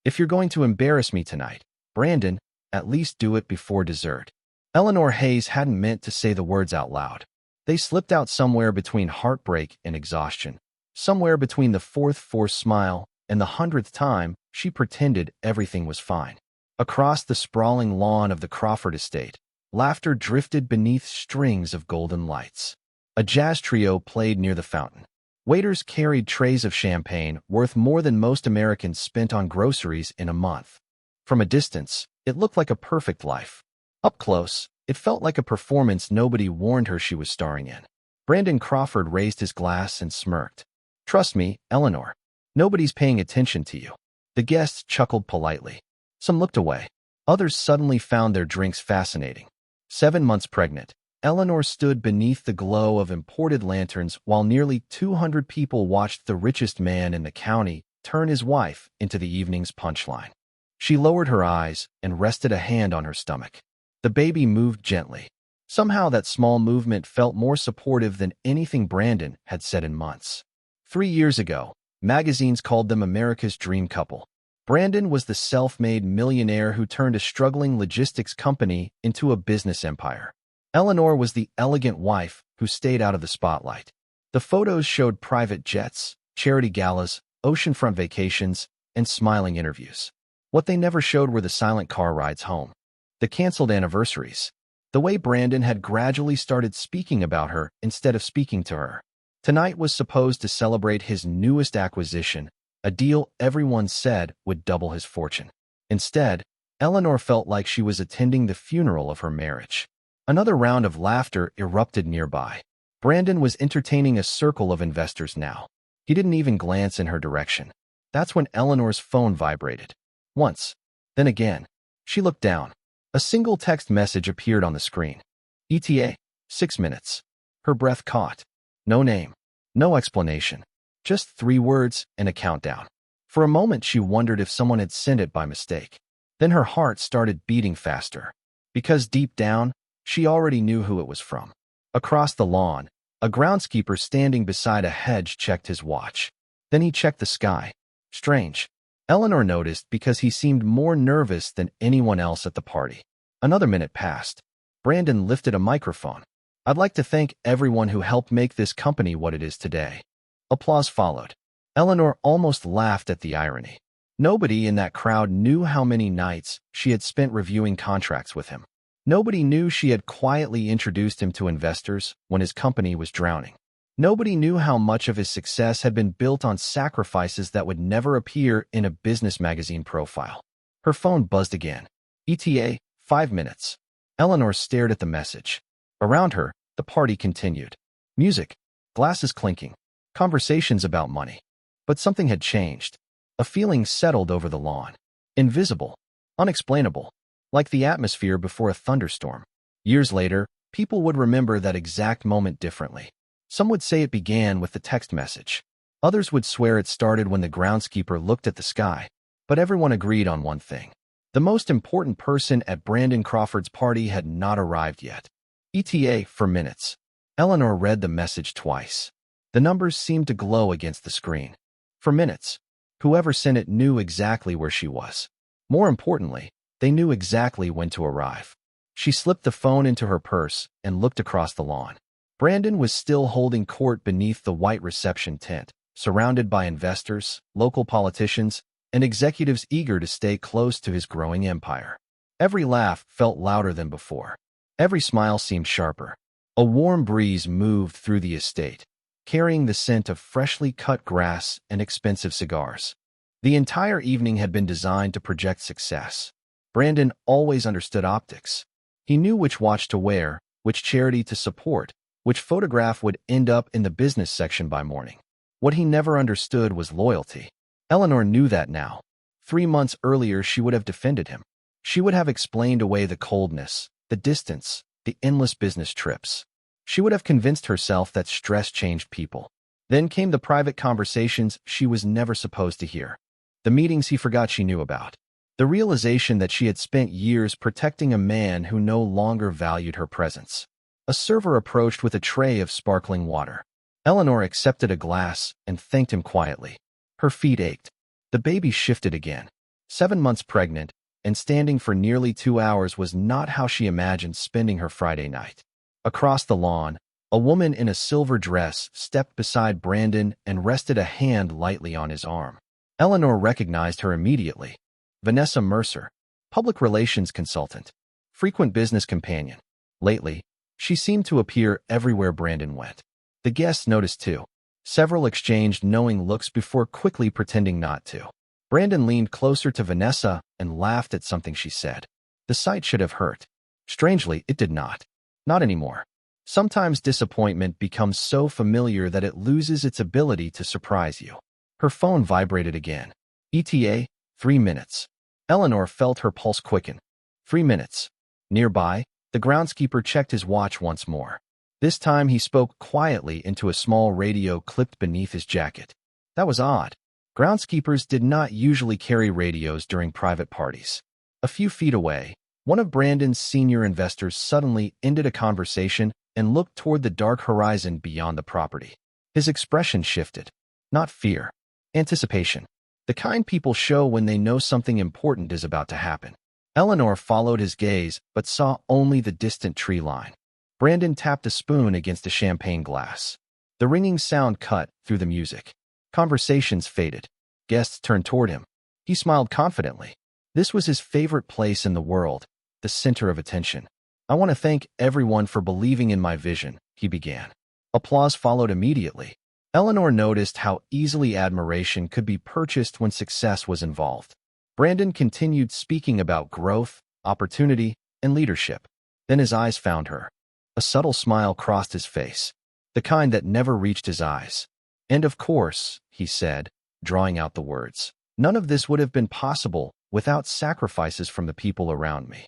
If you're going to embarrass me tonight, Brandon, at least do it before dessert. Eleanor Hayes hadn't meant to say the words out loud. They slipped out somewhere between heartbreak and exhaustion, somewhere between the fourth forced smile and the 100th time she pretended everything was fine. Across the sprawling lawn of the Crawford estate, laughter drifted beneath strings of golden lights. A jazz trio played near the fountain. Waiters carried trays of champagne worth more than most Americans spent on groceries in a month. From a distance, it looked like a perfect life. Up close, it felt like a performance nobody warned her she was starring in. Brandon Crawford raised his glass and smirked. "Trust me, Eleanor. Nobody's paying attention to you." The guests chuckled politely. Some looked away. Others suddenly found their drinks fascinating. 7 months pregnant, Eleanor stood beneath the glow of imported lanterns while nearly 200 people watched the richest man in the county turn his wife into the evening's punchline. She lowered her eyes and rested a hand on her stomach. The baby moved gently. Somehow that small movement felt more supportive than anything Brandon had said in months. 3 years ago, magazines called them America's dream couple. Brandon was the self-made millionaire who turned a struggling logistics company into a business empire. Eleanor was the elegant wife who stayed out of the spotlight. The photos showed private jets, charity galas, oceanfront vacations, and smiling interviews. What they never showed were the silent car rides home, the canceled anniversaries, the way Brandon had gradually started speaking about her instead of speaking to her. Tonight was supposed to celebrate his newest acquisition, a deal everyone said would double his fortune. Instead, Eleanor felt like she was attending the funeral of her marriage. Another round of laughter erupted nearby. Brandon was entertaining a circle of investors now. He didn't even glance in her direction. That's when Eleanor's phone vibrated. Once, then again. She looked down. A single text message appeared on the screen. ETA, 6 minutes. Her breath caught. No name. No explanation. Just 3 words and a countdown. For a moment she wondered if someone had sent it by mistake. Then her heart started beating faster. Because deep down, she already knew who it was from. Across the lawn, a groundskeeper standing beside a hedge checked his watch. Then he checked the sky. Strange. Eleanor noticed because he seemed more nervous than anyone else at the party. Another minute passed. Brandon lifted a microphone. "I'd like to thank everyone who helped make this company what it is today." Applause followed. Eleanor almost laughed at the irony. Nobody in that crowd knew how many nights she had spent reviewing contracts with him. Nobody knew she had quietly introduced him to investors when his company was drowning. Nobody knew how much of his success had been built on sacrifices that would never appear in a business magazine profile. Her phone buzzed again. ETA, 5 minutes. Eleanor stared at the message. Around her, the party continued. Music, glasses clinking, conversations about money. But something had changed. A feeling settled over the lawn. Invisible, unexplainable, like the atmosphere before a thunderstorm. Years later, people would remember that exact moment differently. Some would say it began with the text message. Others would swear it started when the groundskeeper looked at the sky. But everyone agreed on one thing. The most important person at Brandon Crawford's party had not arrived yet. ETA for minutes. Eleanor read the message twice. The numbers seemed to glow against the screen. For minutes. Whoever sent it knew exactly where she was. More importantly, they knew exactly when to arrive. She slipped the phone into her purse and looked across the lawn. Brandon was still holding court beneath the white reception tent, surrounded by investors, local politicians, and executives eager to stay close to his growing empire. Every laugh felt louder than before. Every smile seemed sharper. A warm breeze moved through the estate, carrying the scent of freshly cut grass and expensive cigars. The entire evening had been designed to project success. Brandon always understood optics. He knew which watch to wear, which charity to support, which photograph would end up in the business section by morning. What he never understood was loyalty. Eleanor knew that now. 3 months earlier, she would have defended him. She would have explained away the coldness, the distance, the endless business trips. She would have convinced herself that stress changed people. Then came the private conversations she was never supposed to hear. The meetings he forgot she knew about. The realization that she had spent years protecting a man who no longer valued her presence. A server approached with a tray of sparkling water. Eleanor accepted a glass and thanked him quietly. Her feet ached. The baby shifted again. 7 months pregnant, and standing for nearly 2 hours was not how she imagined spending her Friday night. Across the lawn, a woman in a silver dress stepped beside Brandon and rested a hand lightly on his arm. Eleanor recognized her immediately. Vanessa Mercer, public relations consultant, frequent business companion. Lately, she seemed to appear everywhere Brandon went. The guests noticed too. Several exchanged knowing looks before quickly pretending not to. Brandon leaned closer to Vanessa and laughed at something she said. The sight should have hurt. Strangely, it did not. Not anymore. Sometimes disappointment becomes so familiar that it loses its ability to surprise you. Her phone vibrated again. ETA, 3 minutes. Eleanor felt her pulse quicken. 3 minutes. Nearby, the groundskeeper checked his watch once more. This time he spoke quietly into a small radio clipped beneath his jacket. That was odd. Groundskeepers did not usually carry radios during private parties. A few feet away, one of Brandon's senior investors suddenly ended a conversation and looked toward the dark horizon beyond the property. His expression shifted. Not fear. Anticipation. The kind people show when they know something important is about to happen. Eleanor followed his gaze but saw only the distant tree line. Brandon tapped a spoon against a champagne glass. The ringing sound cut through the music. Conversations faded. Guests turned toward him. He smiled confidently. This was his favorite place in the world, the center of attention. I want to thank everyone for believing in my vision, he began. Applause followed immediately. Eleanor noticed how easily admiration could be purchased when success was involved. Brandon continued speaking about growth, opportunity, and leadership. Then his eyes found her. A subtle smile crossed his face, the kind that never reached his eyes. And of course, he said, drawing out the words, none of this would have been possible without sacrifices from the people around me.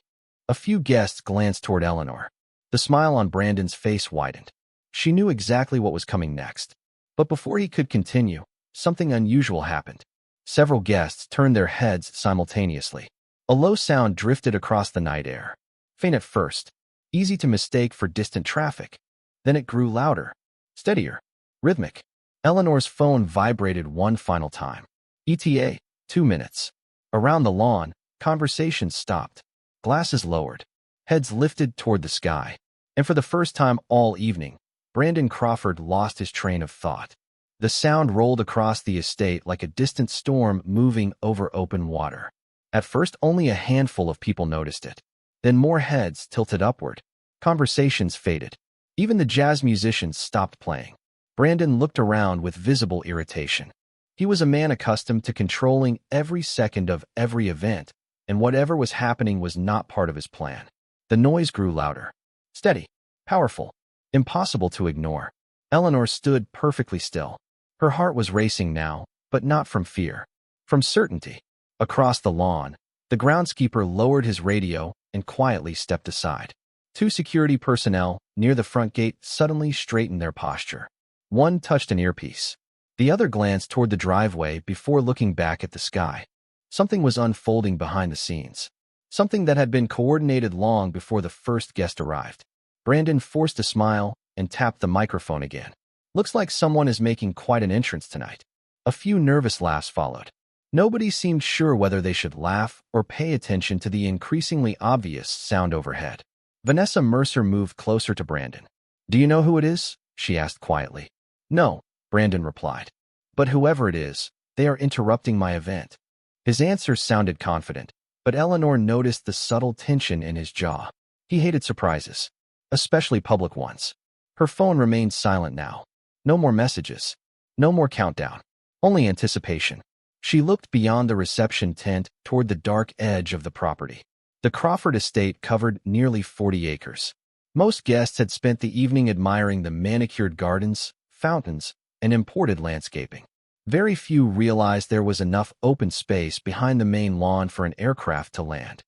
A few guests glanced toward Eleanor. The smile on Brandon's face widened. She knew exactly what was coming next. But before he could continue, something unusual happened. Several guests turned their heads simultaneously. A low sound drifted across the night air. Faint at first, easy to mistake for distant traffic. Then it grew louder, steadier, rhythmic. Eleanor's phone vibrated one final time. ETA, 2 minutes. Around the lawn, conversations stopped. Glasses lowered. Heads lifted toward the sky. And for the first time all evening, Brandon Crawford lost his train of thought. The sound rolled across the estate like a distant storm moving over open water. At first, only a handful of people noticed it. Then more heads tilted upward. Conversations faded. Even the jazz musicians stopped playing. Brandon looked around with visible irritation. He was a man accustomed to controlling every second of every event, and whatever was happening was not part of his plan. The noise grew louder. Steady. Powerful. Impossible to ignore. Eleanor stood perfectly still. Her heart was racing now, but not from fear. From certainty. Across the lawn, the groundskeeper lowered his radio and quietly stepped aside. 2 security personnel near the front gate suddenly straightened their posture. One touched an earpiece. The other glanced toward the driveway before looking back at the sky. Something was unfolding behind the scenes. Something that had been coordinated long before the first guest arrived. Brandon forced a smile and tapped the microphone again. Looks like someone is making quite an entrance tonight. A few nervous laughs followed. Nobody seemed sure whether they should laugh or pay attention to the increasingly obvious sound overhead. Vanessa Mercer moved closer to Brandon. Do you know who it is? She asked quietly. No, Brandon replied. But whoever it is, they are interrupting my event. His answer sounded confident, but Eleanor noticed the subtle tension in his jaw. He hated surprises, especially public ones. Her phone remained silent now. No more messages. No more countdown. Only anticipation. She looked beyond the reception tent toward the dark edge of the property. The Crawford estate covered nearly 40 acres. Most guests had spent the evening admiring the manicured gardens, fountains, and imported landscaping. Very few realized there was enough open space behind the main lawn for an aircraft to land.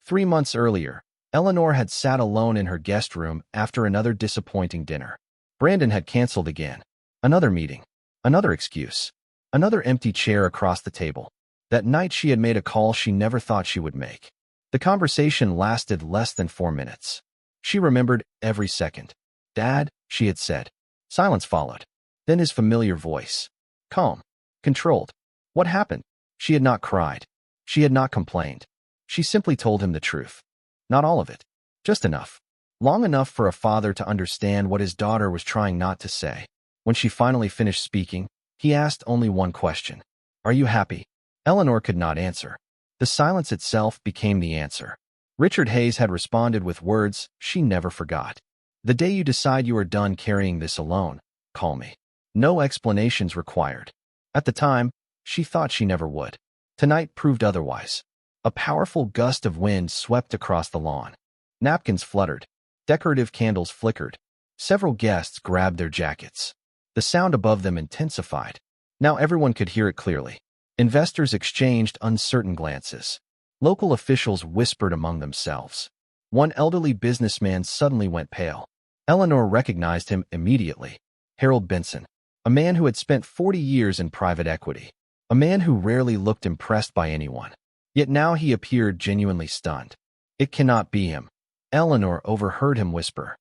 3 months earlier, Eleanor had sat alone in her guest room after another disappointing dinner. Brandon had canceled again. Another meeting. Another excuse. Another empty chair across the table. That night she had made a call she never thought she would make. The conversation lasted less than 4 minutes. She remembered every second. Dad, she had said. Silence followed. Then his familiar voice. Calm. Controlled. What happened? She had not cried. She had not complained. She simply told him the truth. Not all of it. Just enough. Long enough for a father to understand what his daughter was trying not to say. When she finally finished speaking, he asked only one question. Are you happy? Eleanor could not answer. The silence itself became the answer. Richard Hayes had responded with words she never forgot. The day you decide you are done carrying this alone, call me. No explanations required. At the time, she thought she never would. Tonight proved otherwise. A powerful gust of wind swept across the lawn. Napkins fluttered. Decorative candles flickered. Several guests grabbed their jackets. The sound above them intensified. Now everyone could hear it clearly. Investors exchanged uncertain glances. Local officials whispered among themselves. One elderly businessman suddenly went pale. Eleanor recognized him immediately. Harold Benson, a man who had spent 40 years in private equity. A man who rarely looked impressed by anyone. Yet now he appeared genuinely stunned. It cannot be him. Eleanor overheard him whisper.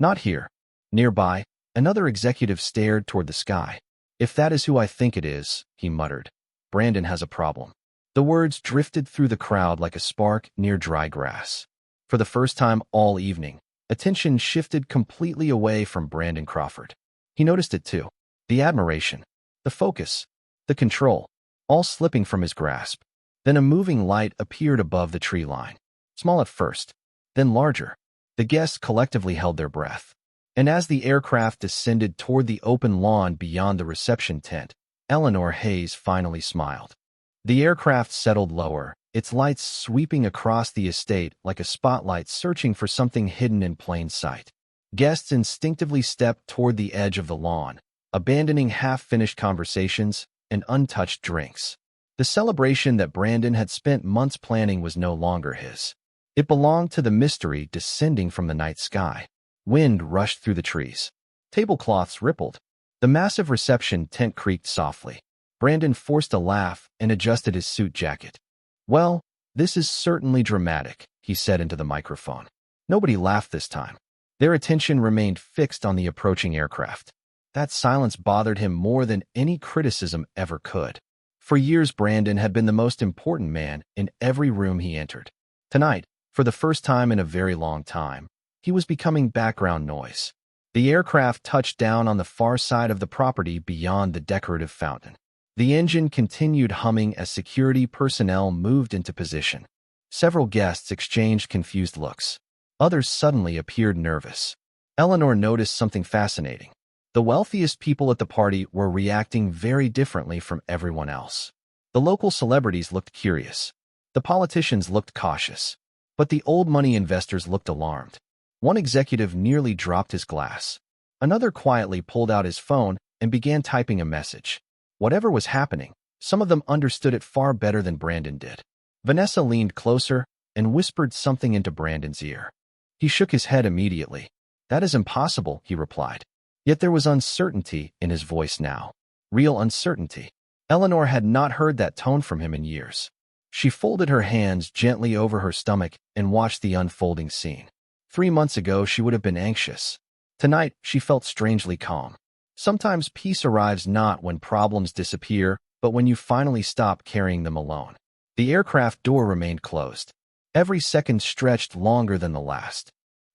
Not here. Nearby, another executive stared toward the sky. If that is who I think it is, he muttered. Brandon has a problem. The words drifted through the crowd like a spark near dry grass. For the first time all evening, attention shifted completely away from Brandon Crawford. He noticed it too. The admiration, the focus, the control, all slipping from his grasp. Then a moving light appeared above the tree line. Small at first, then larger. The guests collectively held their breath. And as the aircraft descended toward the open lawn beyond the reception tent, Eleanor Hayes finally smiled. The aircraft settled lower, its lights sweeping across the estate like a spotlight searching for something hidden in plain sight. Guests instinctively stepped toward the edge of the lawn, abandoning half-finished conversations and untouched drinks. The celebration that Brandon had spent months planning was no longer his. It belonged to the mystery descending from the night sky. Wind rushed through the trees. Tablecloths rippled. The massive reception tent creaked softly. Brandon forced a laugh and adjusted his suit jacket. Well, this is certainly dramatic, he said into the microphone. Nobody laughed this time. Their attention remained fixed on the approaching aircraft. That silence bothered him more than any criticism ever could. For years, Brandon had been the most important man in every room he entered. Tonight, for the first time in a very long time, he was becoming background noise. The aircraft touched down on the far side of the property beyond the decorative fountain. The engine continued humming as security personnel moved into position. Several guests exchanged confused looks. Others suddenly appeared nervous. Eleanor noticed something fascinating. The wealthiest people at the party were reacting very differently from everyone else. The local celebrities looked curious. The politicians looked cautious. But the old money investors looked alarmed. One executive nearly dropped his glass. Another quietly pulled out his phone and began typing a message. Whatever was happening, some of them understood it far better than Brandon did. Vanessa leaned closer and whispered something into Brandon's ear. He shook his head immediately. That is impossible, he replied. Yet there was uncertainty in his voice now. Real uncertainty. Eleanor had not heard that tone from him in years. She folded her hands gently over her stomach and watched the unfolding scene. 3 months ago, she would have been anxious. Tonight, she felt strangely calm. Sometimes peace arrives not when problems disappear, but when you finally stop carrying them alone. The aircraft door remained closed. Every second stretched longer than the last.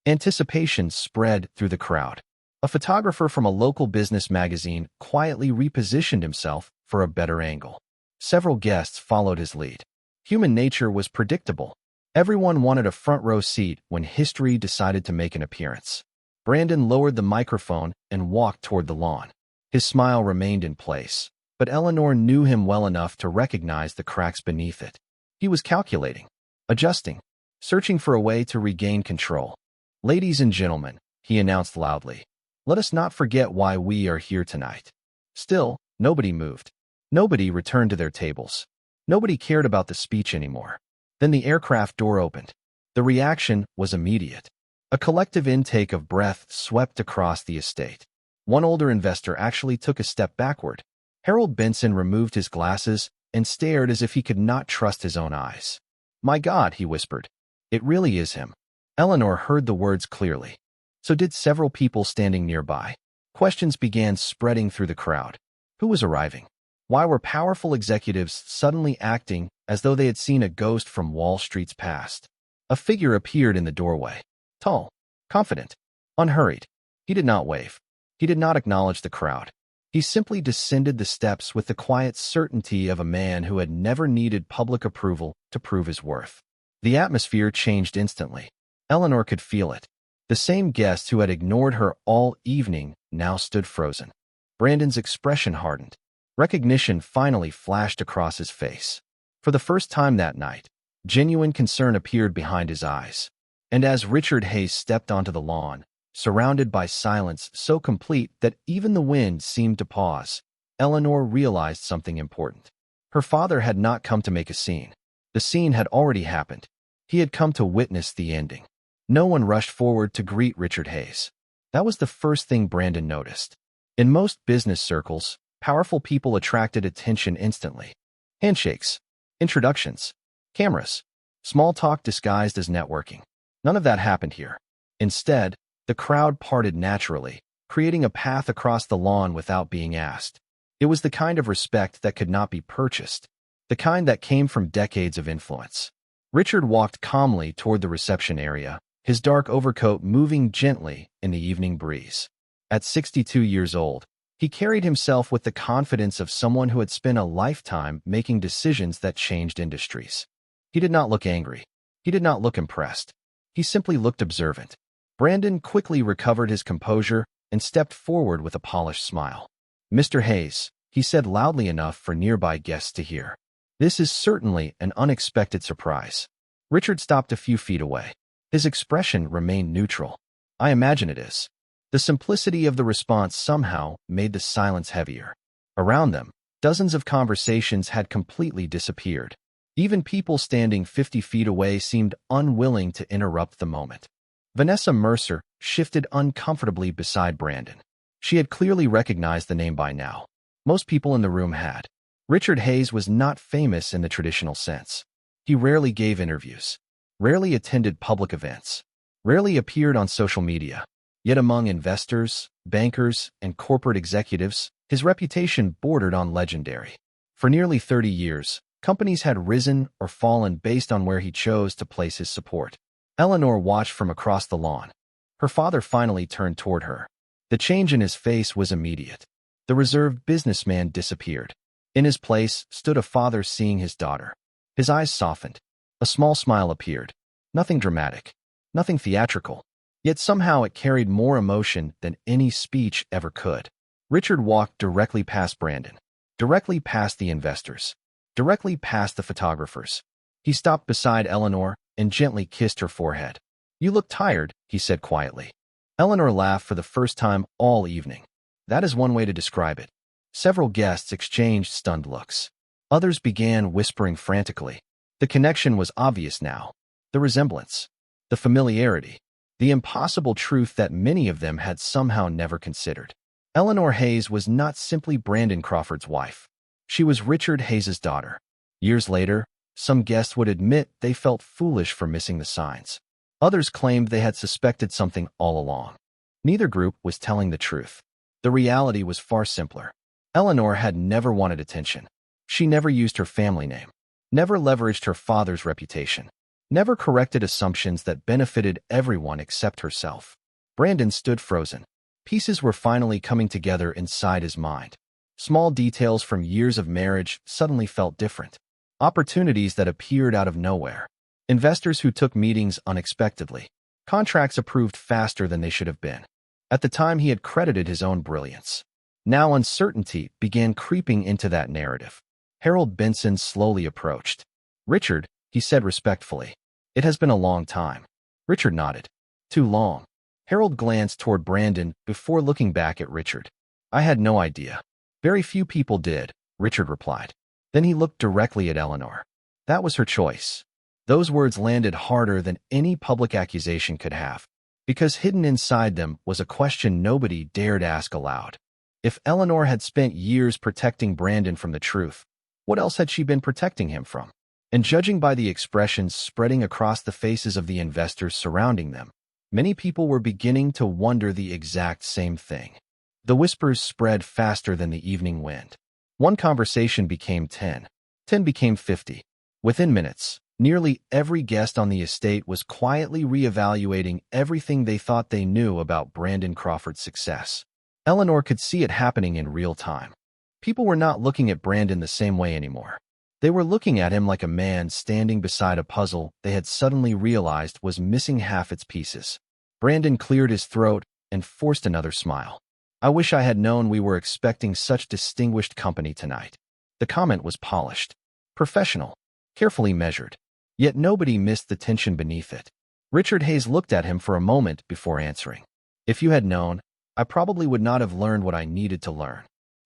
Anticipation spread through the crowd. A photographer from a local business magazine quietly repositioned himself for a better angle. Several guests followed his lead. Human nature was predictable. Everyone wanted a front-row seat when history decided to make an appearance. Brandon lowered the microphone and walked toward the lawn. His smile remained in place, but Eleanor knew him well enough to recognize the cracks beneath it. He was calculating, adjusting, searching for a way to regain control. Ladies and gentlemen, he announced loudly, let us not forget why we are here tonight. Still, nobody moved. Nobody returned to their tables. Nobody cared about the speech anymore. Then the aircraft door opened. The reaction was immediate. A collective intake of breath swept across the estate. One older investor actually took a step backward. Harold Benson removed his glasses and stared as if he could not trust his own eyes. My God, he whispered. It really is him. Eleanor heard the words clearly. So did several people standing nearby. Questions began spreading through the crowd. Who was arriving? Why were powerful executives suddenly acting as though they had seen a ghost from Wall Street's past? A figure appeared in the doorway. Tall, confident, unhurried. He did not wave. He did not acknowledge the crowd. He simply descended the steps with the quiet certainty of a man who had never needed public approval to prove his worth. The atmosphere changed instantly. Eleanor could feel it. The same guest who had ignored her all evening now stood frozen. Brandon's expression hardened. Recognition finally flashed across his face. For the first time that night, genuine concern appeared behind his eyes. And as Richard Hayes stepped onto the lawn, surrounded by silence so complete that even the wind seemed to pause, Eleanor realized something important. Her father had not come to make a scene. The scene had already happened. He had come to witness the ending. No one rushed forward to greet Richard Hayes. That was the first thing Brandon noticed. In most business circles, powerful people attracted attention instantly. Handshakes, introductions, cameras, small talk disguised as networking. None of that happened here. Instead, the crowd parted naturally, creating a path across the lawn without being asked. It was the kind of respect that could not be purchased, the kind that came from decades of influence. Richard walked calmly toward the reception area, his dark overcoat moving gently in the evening breeze. At 62 years old, he carried himself with the confidence of someone who had spent a lifetime making decisions that changed industries. He did not look angry. He did not look impressed. He simply looked observant. Brandon quickly recovered his composure and stepped forward with a polished smile. "Mr. Hayes," he said loudly enough for nearby guests to hear. "This is certainly an unexpected surprise." Richard stopped a few feet away. His expression remained neutral. "I imagine it is." The simplicity of the response somehow made the silence heavier. Around them, dozens of conversations had completely disappeared. Even people standing 50 feet away seemed unwilling to interrupt the moment. Vanessa Mercer shifted uncomfortably beside Brandon. She had clearly recognized the name by now. Most people in the room had. Richard Hayes was not famous in the traditional sense. He rarely gave interviews, rarely attended public events, rarely appeared on social media. Yet among investors, bankers, and corporate executives, his reputation bordered on legendary. For nearly 30 years, companies had risen or fallen based on where he chose to place his support. Eleanor watched from across the lawn. Her father finally turned toward her. The change in his face was immediate. The reserved businessman disappeared. In his place stood a father seeing his daughter. His eyes softened. A small smile appeared. Nothing dramatic, nothing theatrical. Yet somehow it carried more emotion than any speech ever could. Richard walked directly past Brandon, directly past the investors, directly past the photographers. He stopped beside Eleanor and gently kissed her forehead. "You look tired," he said quietly. Eleanor laughed for the first time all evening. That is one way to describe it. Several guests exchanged stunned looks. Others began whispering frantically. The connection was obvious now. The resemblance, the familiarity, the impossible truth that many of them had somehow never considered. Eleanor Hayes was not simply Brandon Crawford's wife. She was Richard Hayes's daughter. Years later, some guests would admit they felt foolish for missing the signs. Others claimed they had suspected something all along. Neither group was telling the truth. The reality was far simpler. Eleanor had never wanted attention. She never used her family name, never leveraged her father's reputation, never corrected assumptions that benefited everyone except herself. Brandon stood frozen. Pieces were finally coming together inside his mind. Small details from years of marriage suddenly felt different. Opportunities that appeared out of nowhere. Investors who took meetings unexpectedly. Contracts approved faster than they should have been. At the time, he had credited his own brilliance. Now uncertainty began creeping into that narrative. Harold Benson slowly approached. "Richard," he said respectfully. "It has been a long time." Richard nodded. "Too long." Harold glanced toward Brandon before looking back at Richard. "I had no idea." "Very few people did," Richard replied. Then he looked directly at Eleanor. That was her choice. Those words landed harder than any public accusation could have, because hidden inside them was a question nobody dared ask aloud. If Eleanor had spent years protecting Brandon from the truth, what else had she been protecting him from? And judging by the expressions spreading across the faces of the investors surrounding them, many people were beginning to wonder the exact same thing. The whispers spread faster than the evening wind. One conversation became 10. 10 became 50. Within minutes, nearly every guest on the estate was quietly reevaluating everything they thought they knew about Brandon Crawford's success. Eleanor could see it happening in real time. People were not looking at Brandon the same way anymore. They were looking at him like a man standing beside a puzzle they had suddenly realized was missing half its pieces. Brandon cleared his throat and forced another smile. "I wish I had known we were expecting such distinguished company tonight." The comment was polished, professional, carefully measured. Yet nobody missed the tension beneath it. Richard Hayes looked at him for a moment before answering. "If you had known, I probably would not have learned what I needed to learn."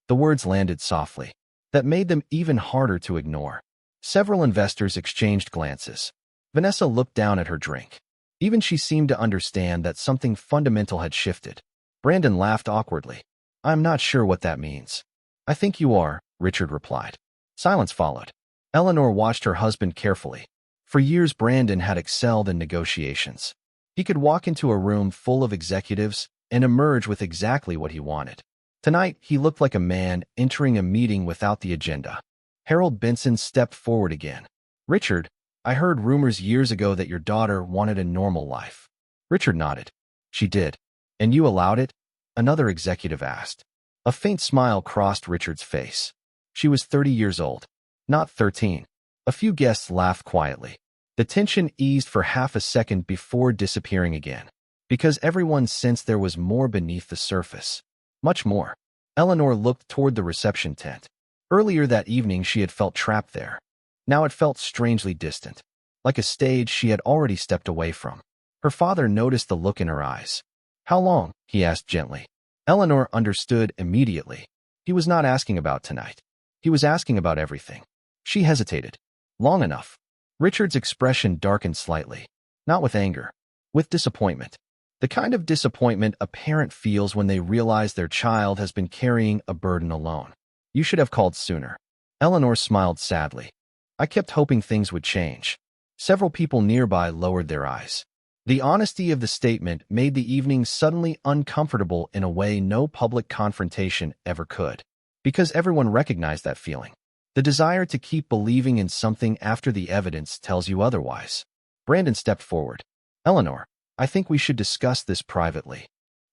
The words landed softly. That made them even harder to ignore. Several investors exchanged glances. Vanessa looked down at her drink. Even she seemed to understand that something fundamental had shifted. Brandon laughed awkwardly. "I'm not sure what that means." "I think you are," Richard replied. Silence followed. Eleanor watched her husband carefully. For years, Brandon had excelled in negotiations. He could walk into a room full of executives and emerge with exactly what he wanted. Tonight, he looked like a man entering a meeting without the agenda. Harold Benson stepped forward again. "Richard, I heard rumors years ago that your daughter wanted a normal life." Richard nodded. "She did. And you allowed it?" Another executive asked. A faint smile crossed Richard's face. "She was 30 years old, not 13. A few guests laughed quietly. The tension eased for half a second before disappearing again, because everyone sensed there was more beneath the surface. Much more. Eleanor looked toward the reception tent. Earlier that evening, she had felt trapped there. Now it felt strangely distant, like a stage she had already stepped away from. Her father noticed the look in her eyes. "How long?" he asked gently. Eleanor understood immediately. He was not asking about tonight. He was asking about everything. She hesitated. "Long enough." Richard's expression darkened slightly. Not with anger, with disappointment. The kind of disappointment a parent feels when they realize their child has been carrying a burden alone. "You should have called sooner." Eleanor smiled sadly. "I kept hoping things would change." Several people nearby lowered their eyes. The honesty of the statement made the evening suddenly uncomfortable in a way no public confrontation ever could, because everyone recognized that feeling. The desire to keep believing in something after the evidence tells you otherwise. Brandon stepped forward. "Eleanor, I think we should discuss this privately."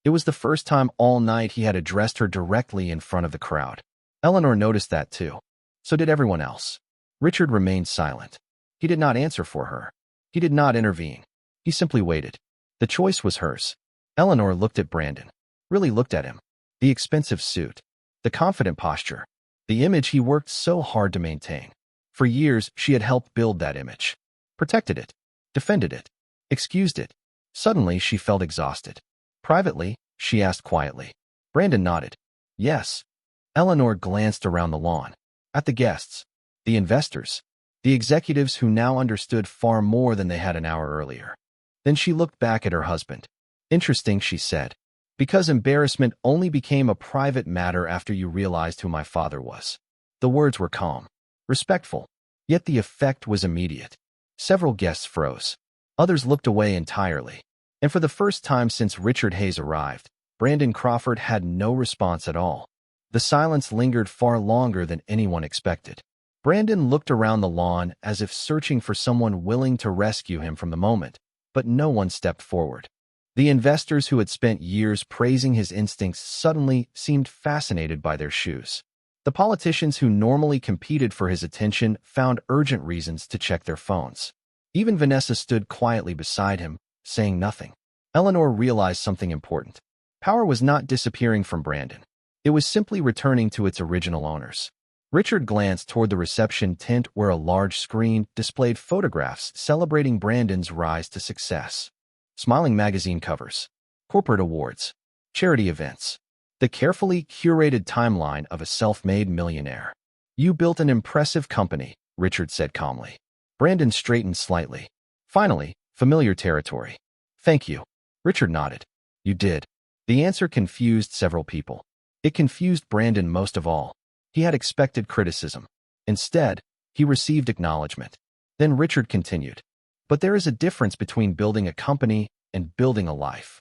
It was the first time all night he had addressed her directly in front of the crowd. Eleanor noticed that too. So did everyone else. Richard remained silent. He did not answer for her. He did not intervene. He simply waited. The choice was hers. Eleanor looked at Brandon. Really looked at him. The expensive suit. The confident posture. The image he worked so hard to maintain. For years, she had helped build that image. Protected it. Defended it. Excused it. Suddenly, she felt exhausted. "Privately?" she asked quietly. Brandon nodded. "Yes." Eleanor glanced around the lawn. At the guests. The investors. The executives who now understood far more than they had an hour earlier. Then she looked back at her husband. "Interesting," she said. "Because embarrassment only became a private matter after you realized who my father was." The words were calm, respectful, yet the effect was immediate. Several guests froze. Others looked away entirely. And for the first time since Richard Hayes arrived, Brandon Crawford had no response at all. The silence lingered far longer than anyone expected. Brandon looked around the lawn as if searching for someone willing to rescue him from the moment, but no one stepped forward. The investors who had spent years praising his instincts suddenly seemed fascinated by their shoes. The politicians who normally competed for his attention found urgent reasons to check their phones. Even Vanessa stood quietly beside him, saying nothing. Eleanor realized something important. Power was not disappearing from Brandon. It was simply returning to its original owners. Richard glanced toward the reception tent where a large screen displayed photographs celebrating Brandon's rise to success. Smiling magazine covers, corporate awards, charity events. The carefully curated timeline of a self-made millionaire. "You built an impressive company," Richard said calmly. Brandon straightened slightly. Finally, familiar territory. "Thank you." Richard nodded. "You did." The answer confused several people. It confused Brandon most of all. He had expected criticism. Instead, he received acknowledgement. Then Richard continued. "But there is a difference between building a company and building a life."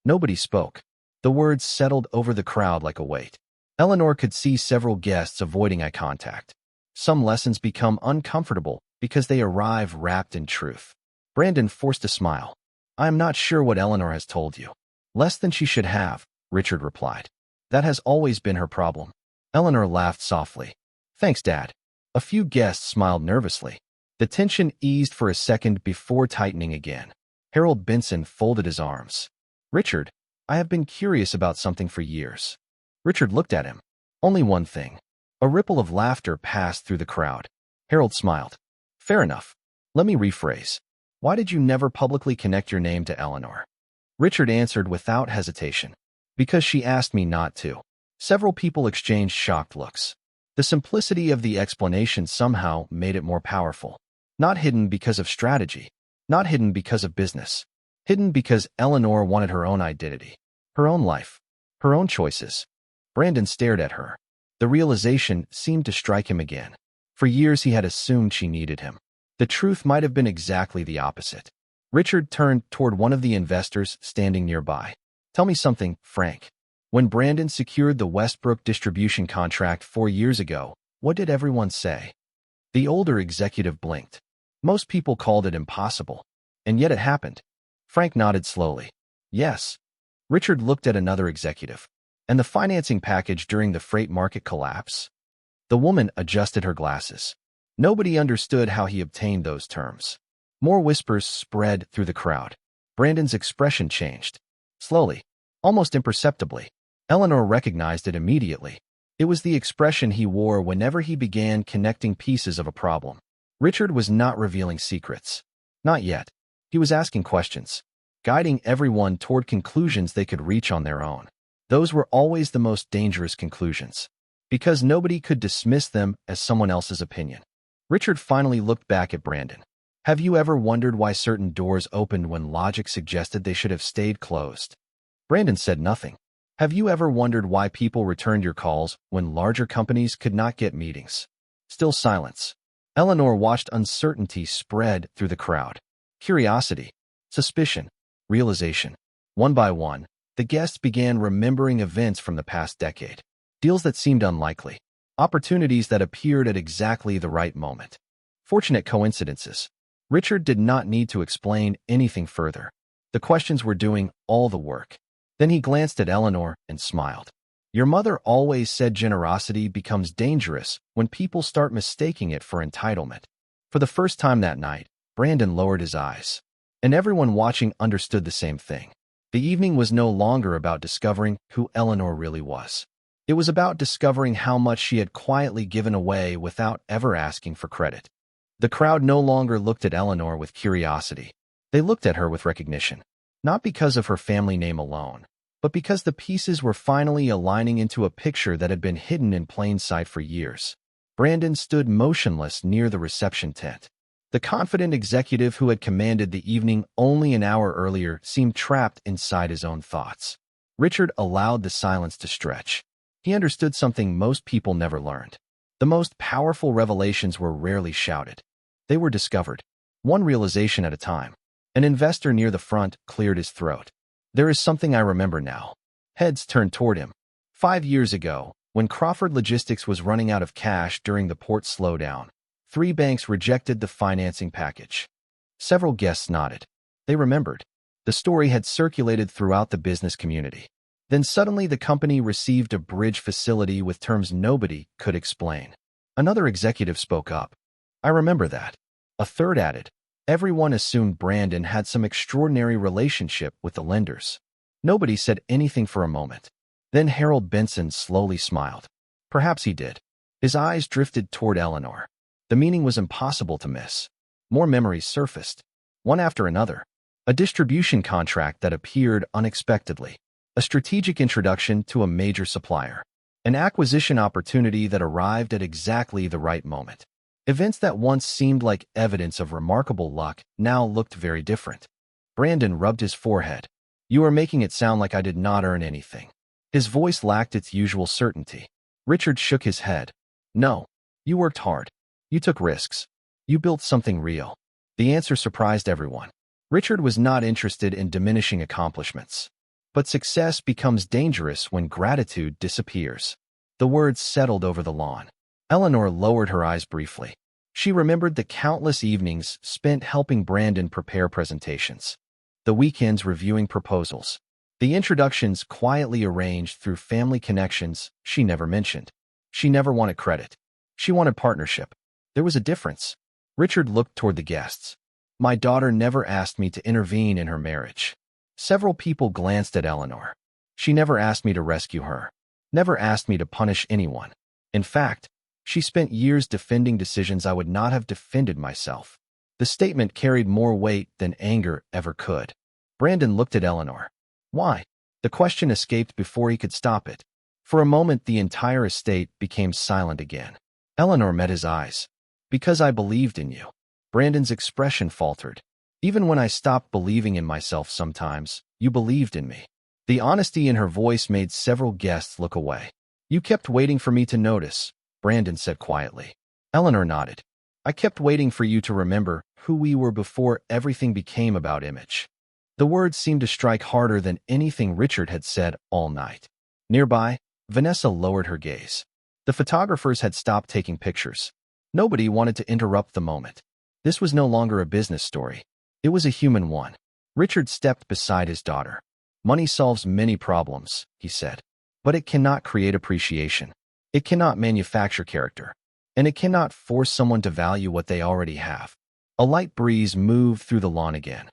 Nobody spoke. The words settled over the crowd like a weight. Eleanor could see several guests avoiding eye contact. Some lessons become uncomfortable because they arrive wrapped in truth. Brandon forced a smile. I am not sure what Eleanor has told you. Less than she should have, Richard replied. That has always been her problem. Eleanor laughed softly. Thanks, Dad. A few guests smiled nervously. The tension eased for a second before tightening again. Harold Benson folded his arms. Richard, I have been curious about something for years. Richard looked at him. Only one thing. A ripple of laughter passed through the crowd. Harold smiled. Fair enough. Let me rephrase. Why did you never publicly connect your name to Eleanor? Richard answered without hesitation. Because she asked me not to. Several people exchanged shocked looks. The simplicity of the explanation somehow made it more powerful. Not hidden because of strategy. Not hidden because of business. Hidden because Eleanor wanted her own identity. Her own life. Her own choices. Brandon stared at her. The realization seemed to strike him again. For years he had assumed she needed him. The truth might have been exactly the opposite. Richard turned toward one of the investors standing nearby. Tell me something, Frank. When Brandon secured the Westbrook distribution contract 4 years ago, what did everyone say? The older executive blinked. Most people called it impossible. And yet it happened. Frank nodded slowly. Yes. Richard looked at another executive. And the financing package during the freight market collapse? The woman adjusted her glasses. Nobody understood how he obtained those terms. More whispers spread through the crowd. Brandon's expression changed. Slowly. Almost imperceptibly. Eleanor recognized it immediately. It was the expression he wore whenever he began connecting pieces of a problem. Richard was not revealing secrets. Not yet. He was asking questions, guiding everyone toward conclusions they could reach on their own. Those were always the most dangerous conclusions, because nobody could dismiss them as someone else's opinion. Richard finally looked back at Brandon. Have you ever wondered why certain doors opened when logic suggested they should have stayed closed? Brandon said nothing. Have you ever wondered why people returned your calls when larger companies could not get meetings? Still silence. Eleanor watched uncertainty spread through the crowd. Curiosity, suspicion, realization. One by one, the guests began remembering events from the past decade. Deals that seemed unlikely. Opportunities that appeared at exactly the right moment. Fortunate coincidences. Richard did not need to explain anything further. The questions were doing all the work. Then he glanced at Eleanor and smiled. Your mother always said generosity becomes dangerous when people start mistaking it for entitlement. For the first time that night, Brandon lowered his eyes. And everyone watching understood the same thing. The evening was no longer about discovering who Eleanor really was. It was about discovering how much she had quietly given away without ever asking for credit. The crowd no longer looked at Eleanor with curiosity. They looked at her with recognition. Not because of her family name alone, but because the pieces were finally aligning into a picture that had been hidden in plain sight for years. Brandon stood motionless near the reception tent. The confident executive who had commanded the evening only an hour earlier seemed trapped inside his own thoughts. Richard allowed the silence to stretch. He understood something most people never learned. The most powerful revelations were rarely shouted. They were discovered, one realization at a time. An investor near the front cleared his throat. There is something I remember now. Heads turned toward him. 5 years ago, when Crawford Logistics was running out of cash during the port slowdown, 3 banks rejected the financing package. Several guests nodded. They remembered. The story had circulated throughout the business community. Then suddenly the company received a bridge facility with terms nobody could explain. Another executive spoke up. I remember that. A third added. Everyone assumed Brandon had some extraordinary relationship with the lenders. Nobody said anything for a moment. Then Harold Benson slowly smiled. Perhaps he did. His eyes drifted toward Eleanor. The meaning was impossible to miss. More memories surfaced, one after another. A distribution contract that appeared unexpectedly. A strategic introduction to a major supplier. An acquisition opportunity that arrived at exactly the right moment. Events that once seemed like evidence of remarkable luck now looked very different. Brandon rubbed his forehead. You are making it sound like I did not earn anything. His voice lacked its usual certainty. Richard shook his head. No. You worked hard. You took risks. You built something real. The answer surprised everyone. Richard was not interested in diminishing accomplishments. But success becomes dangerous when gratitude disappears. The words settled over the lawn. Eleanor lowered her eyes briefly. She remembered the countless evenings spent helping Brandon prepare presentations, the weekends reviewing proposals, the introductions quietly arranged through family connections she never mentioned. She never wanted credit. She wanted partnership. There was a difference. Richard looked toward the guests. My daughter never asked me to intervene in her marriage. Several people glanced at Eleanor. She never asked me to rescue her. Never asked me to punish anyone. In fact, she spent years defending decisions I would not have defended myself. The statement carried more weight than anger ever could. Brandon looked at Eleanor. Why? The question escaped before he could stop it. For a moment, the entire estate became silent again. Eleanor met his eyes. Because I believed in you. Brandon's expression faltered. Even when I stopped believing in myself sometimes, you believed in me. The honesty in her voice made several guests look away. You kept waiting for me to notice, Brandon said quietly. Eleanor nodded. I kept waiting for you to remember who we were before everything became about image. The words seemed to strike harder than anything Richard had said all night. Nearby, Vanessa lowered her gaze. The photographers had stopped taking pictures. Nobody wanted to interrupt the moment. This was no longer a business story. It was a human one. Richard stepped beside his daughter. Money solves many problems, he said. But it cannot create appreciation. It cannot manufacture character. And it cannot force someone to value what they already have. A light breeze moved through the lawn again.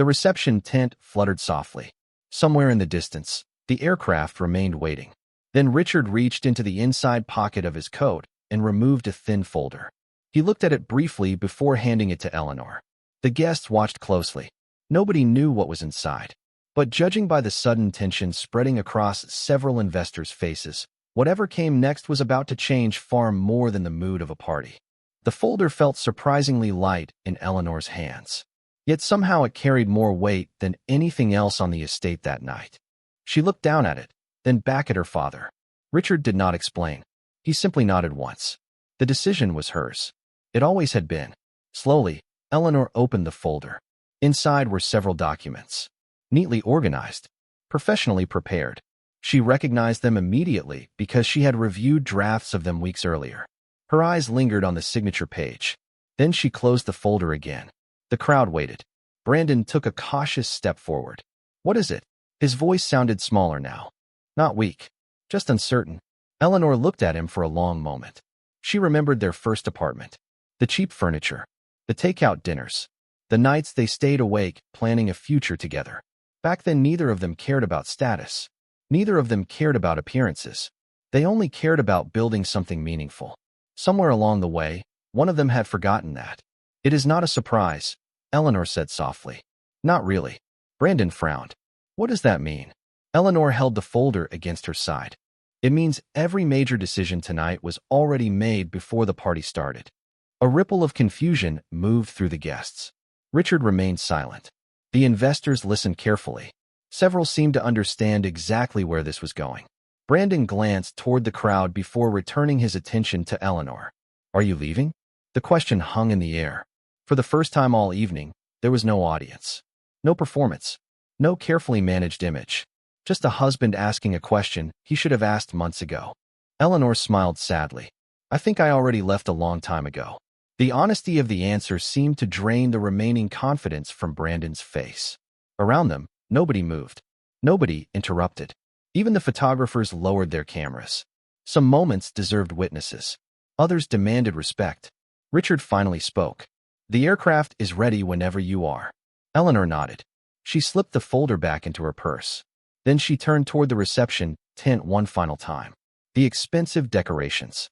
The reception tent fluttered softly. Somewhere in the distance, the aircraft remained waiting. Then Richard reached into the inside pocket of his coat and removed a thin folder. He looked at it briefly before handing it to Eleanor. The guests watched closely. Nobody knew what was inside. But judging by the sudden tension spreading across several investors' faces, whatever came next was about to change far more than the mood of a party. The folder felt surprisingly light in Eleanor's hands. Yet somehow it carried more weight than anything else on the estate that night. She looked down at it, then back at her father. Richard did not explain. He simply nodded once. The decision was hers. It always had been. Slowly, Eleanor opened the folder. Inside were several documents. Neatly organized. Professionally prepared. She recognized them immediately because she had reviewed drafts of them weeks earlier. Her eyes lingered on the signature page. Then she closed the folder again. The crowd waited. Brandon took a cautious step forward. What is it? His voice sounded smaller now. Not weak. Just uncertain. Eleanor looked at him for a long moment. She remembered their first apartment. The cheap furniture. The takeout dinners. The nights they stayed awake, planning a future together. Back then neither of them cared about status. Neither of them cared about appearances. They only cared about building something meaningful. Somewhere along the way, one of them had forgotten that. It is not a surprise, Eleanor said softly. Not really. Brandon frowned. What does that mean? Eleanor held the folder against her side. It means every major decision tonight was already made before the party started. A ripple of confusion moved through the guests. Richard remained silent. The investors listened carefully. Several seemed to understand exactly where this was going. Brandon glanced toward the crowd before returning his attention to Eleanor. Are you leaving? The question hung in the air. For the first time all evening, there was no audience. No performance. No carefully managed image. Just a husband asking a question he should have asked months ago. Eleanor smiled sadly. I think I already left a long time ago. The honesty of the answer seemed to drain the remaining confidence from Brandon's face. Around them, nobody moved. Nobody interrupted. Even the photographers lowered their cameras. Some moments deserved witnesses. Others demanded respect. Richard finally spoke. The aircraft is ready whenever you are. Eleanor nodded. She slipped the folder back into her purse. Then she turned toward the reception tent one final time. The expensive decorations.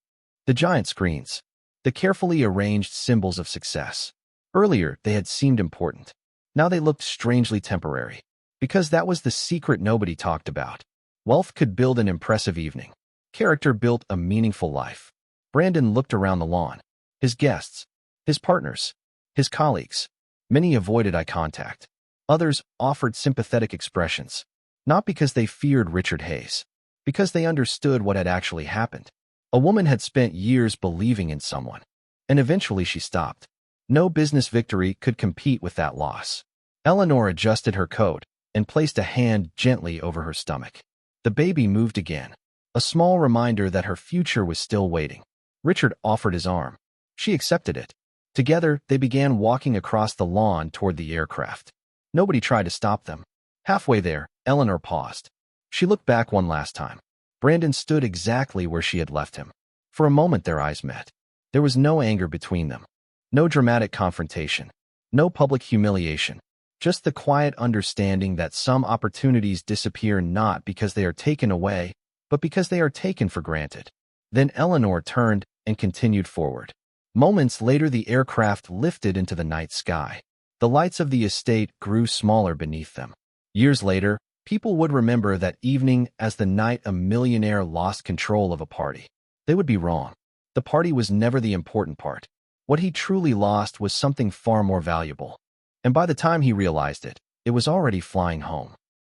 The giant screens. The carefully arranged symbols of success. Earlier, they had seemed important. Now they looked strangely temporary. Because that was the secret nobody talked about. Wealth could build an impressive evening. Character built a meaningful life. Brandon looked around the lawn. His guests. His partners. His colleagues. Many avoided eye contact. Others offered sympathetic expressions. Not because they feared Richard Hayes. Because they understood what had actually happened. A woman had spent years believing in someone. And eventually she stopped. No business victory could compete with that loss. Eleanor adjusted her coat and placed a hand gently over her stomach. The baby moved again. a small reminder that her future was still waiting. Richard offered his arm. She accepted it. Together, they began walking across the lawn toward the aircraft. Nobody tried to stop them. Halfway there, Eleanor paused. She looked back one last time. Brandon stood exactly where she had left him. For a moment their eyes met. There was no anger between them. No dramatic confrontation. No public humiliation. Just the quiet understanding that some opportunities disappear not because they are taken away, but because they are taken for granted. Then Eleanor turned and continued forward. Moments later the aircraft lifted into the night sky. The lights of the estate grew smaller beneath them. Years later, people would remember that evening as the night a millionaire lost control of a party. They would be wrong. The party was never the important part. What he truly lost was something far more valuable. And by the time he realized it, it was already flying home.